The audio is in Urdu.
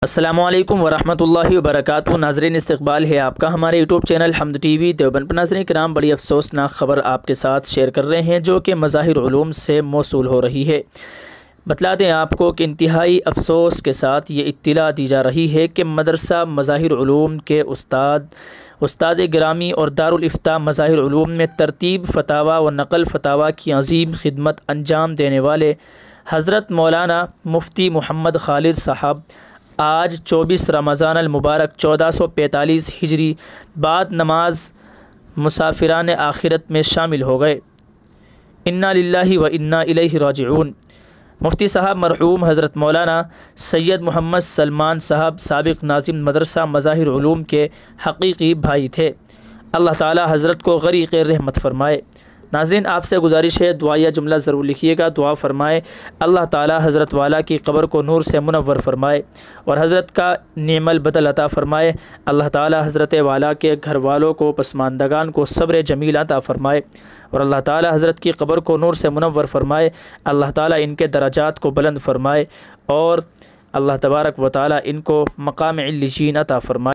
السلام علیکم ورحمۃ اللہ وبرکاتہ۔ ناظرین، استقبال ہے آپ کا ہمارے یوٹیوب چینل حمد ٹی وی دیوبند پر۔ ناظرین کرام، بڑی افسوسناک خبر آپ کے ساتھ شیئر کر رہے ہیں جو کہ مظاہر علوم سے موصول ہو رہی ہے۔ بتلا دیں آپ کو کہ انتہائی افسوس کے ساتھ یہ اطلاع دی جا رہی ہے کہ مدرسہ مظاہر علوم کے استاد گرامی اور دارالافتاء مظاہر علوم میں ترتیب فتاوی و نقل فتاوی کی عظیم خدمت انجام دینے والے حضرت مولانا مفتی محمد خالد صاحب آج 24 رمضان المبارک 1445 ہجری بعد نماز مسافران آخرت میں شامل ہو گئے۔ انا للہ و انا الیہ راجعون۔ مفتی صاحب مرحوم حضرت مولانا سید محمد سلمان صاحب سابق ناظم مدرسہ مظاہر علوم کے حقیقی بھائی تھے۔ اللہ تعالی حضرت کو غریق رحمت فرمائے۔ ناظرین، آپ سے گزارش ہے دعائیہ جملہ ضرور لکھیے گا، دعا فرمائے اللہ تعالی حضرت والا کی قبر کو نور سے منور فرمائے اور حضرت کا نعم البدل عطا فرمائے۔ اللہ تعالی حضرت والا کے گھر والوں کو، پسماندگان کو صبر جمیل عطا فرمائے اور اللہ تعالی حضرت کی قبر کو نور سے منور فرمائے۔ اللہ تعالی ان کے درجات کو بلند فرمائے اور اللہ تبارک و تعالی ان کو مقام علیین عطا فرمائے۔